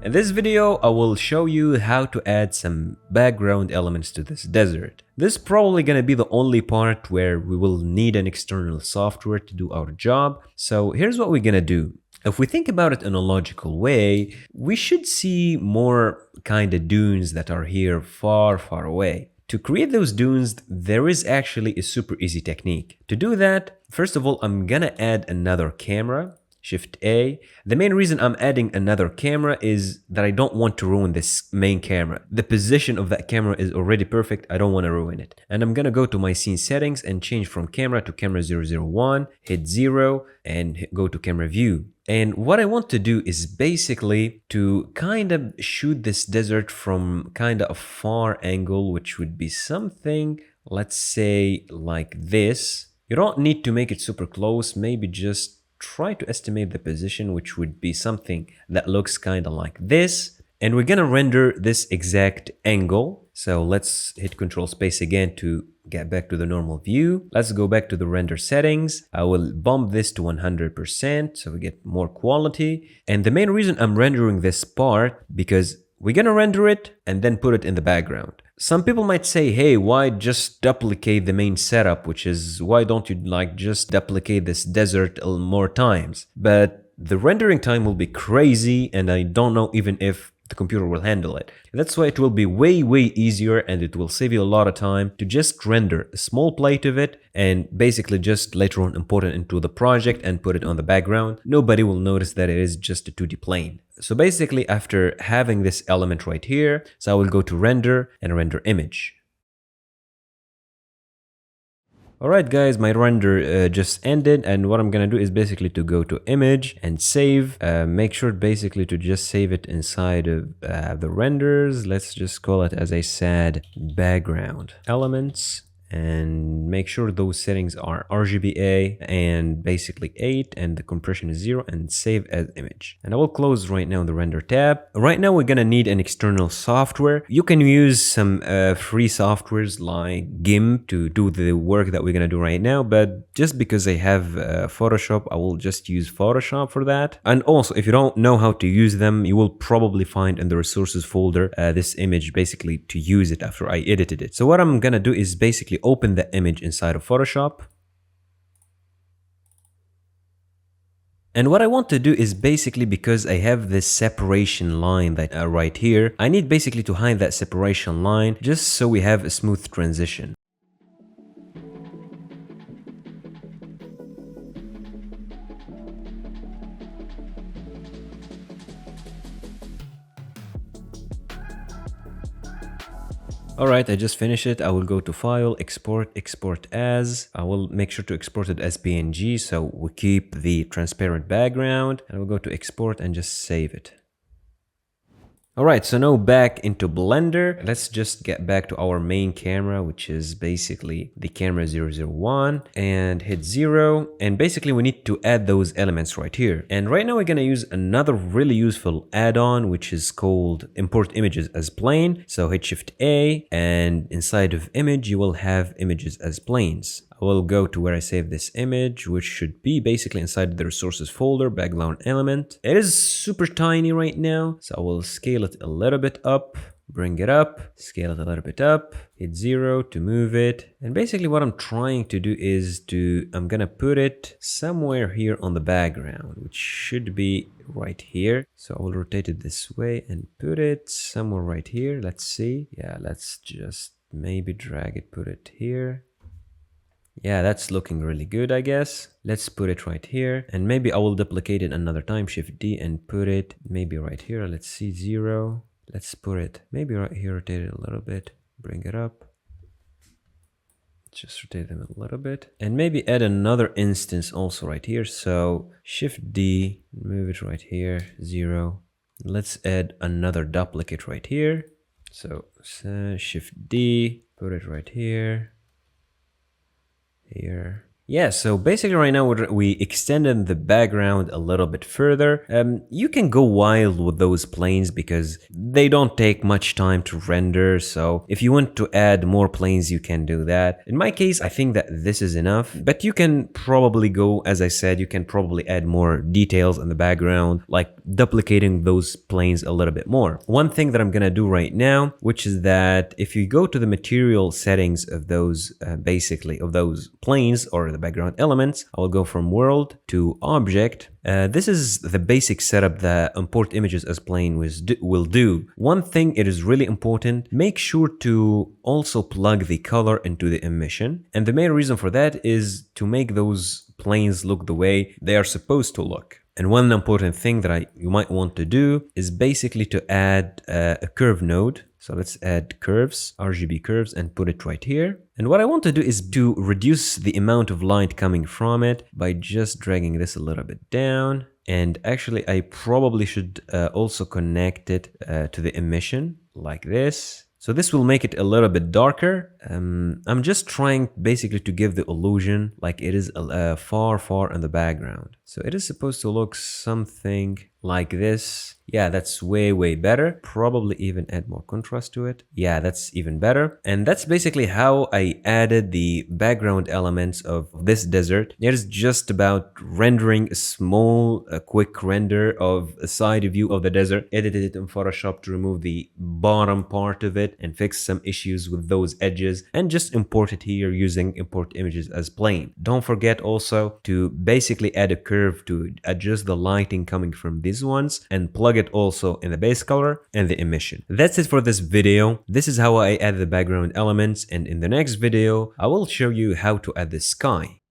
In this video, I will show you how to add some background elements to this desert. This is probably gonna be the only part where we will need an external software to do our job. So here's what we're gonna do. If we think about it in a logical way, we should see more kind of dunes that are here far, far away. To create those dunes, there is actually a super easy technique. To do that, first of all, I'm gonna add another camera. Shift A. The main reason I'm adding another camera is that I don't want to ruin this main camera. The position of that camera is already perfect. I don't want to ruin it. And I'm gonna go to my scene settings and change from camera to camera 001, hit 0 and go to camera view. And what I want to do is basically to kind of shoot this desert from kind of a far angle, which would be something, let's say like this. You don't need to make it super close, maybe just try to estimate the position, which would be something that looks kind of like this. And we're gonna render this exact angle. So let's hit Control Space again to get back to the normal view. Let's go back to the render settings. I will bump this to 100% so we get more quality. And the main reason I'm rendering this part, because we're gonna render it and then put it in the background. Some people might say, hey, why just duplicate the main setup, which is why don't you like just duplicate this desert more times? But the rendering time will be crazy and I don't know even if the computer will handle it. That's why it will be way easier and it will save you a lot of time to just render a small plate of it and basically just later on import it into the project and put it on the background. Nobody will notice that it is just a 2D plane. So basically after having this element right here, so I will go to render and render image. Alright guys, my render just ended and what I'm gonna do is basically to go to image and save. Make sure basically to just save it inside of the renders. Let's just call it, as I said, background elements. And make sure those settings are RGBA and basically 8 and the compression is 0 and save as image. And I will close right now the render tab. Right now we're gonna need an external software. You can use some free softwares like GIMP to do the work that we're gonna do right now, but just because I have Photoshop, I will just use Photoshop for that. And also if you don't know how to use them, you will probably find in the resources folder this image basically to use it after I edited it. So what I'm gonna do is basically open the image inside of Photoshop. And what I want to do is basically, because I have this separation line that right here, I need basically to hide that separation line just so we have a smooth transition. Alright, I just finished it. I will go to File, Export, Export As. I will make sure to export it as PNG so we keep the transparent background. And I will go to Export and just save it. Alright, so now back into Blender. Let's just get back to our main camera, which is basically the camera 001, and hit 0. And basically we need to add those elements right here. And right now we're gonna use another really useful add-on, which is called Import Images as Plane. So hit Shift A, and inside of image, you will have images as planes. I will go to where I saved this image, which should be basically inside the resources folder, background element. It is super tiny right now, so I will scale it a little bit up, bring it up, scale it a little bit up, hit 0 to move it. And basically what I'm trying to do is I'm gonna put it somewhere here on the background, which should be right here. So I will rotate it this way and put it somewhere right here. Let's see. Yeah, let's just maybe drag it, put it here. Yeah, that's looking really good, I guess. Let's put it right here. And maybe I will duplicate it another time, Shift D, and put it maybe right here. Let's see, 0. Let's put it maybe right here, rotate it a little bit, bring it up. Just rotate them a little bit. And maybe add another instance also right here. So Shift D, move it right here, 0. Let's add another duplicate right here. So Shift D, put it right here. Here, Yeah, so basically right now we extended the background a little bit further. You can go wild with those planes because they don't take much time to render. So if you want to add more planes, you can do that. In my case, I think that this is enough, but you can probably go, as I said, you can probably add more details in the background, like duplicating those planes a little bit more. One thing that I'm gonna do right now, which is that if you go to the material settings of those, basically of those planes or the background elements, I will go from world to object. This is the basic setup that import images as plane will do. One thing, it is really important, make sure to also plug the color into the emission. And the main reason for that is to make those planes look the way they are supposed to look. And one important thing that you might want to do is basically to add a curve node. So let's add curves, RGB curves, and put it right here. And what I want to do is to reduce the amount of light coming from it by just dragging this a little bit down. And actually, I probably should also connect it to the emission like this. So this will make it a little bit darker. I'm just trying basically to give the illusion like it is far, far in the background. So it is supposed to look something like this. Yeah, that's way, way better. Probably even add more contrast to it. Yeah, that's even better. And that's basically how I added the background elements of this desert. It is just about rendering a small, quick render of a side view of the desert. Edited it in Photoshop to remove the bottom part of it and fix some issues with those edges, and just import it here using import images as plane. Don't forget also to basically add a curve to adjust the lighting coming from these ones and plug it also in the base color and the emission. That's it for this video. This is how I add the background elements, and in the next video I will show you how to add the sky.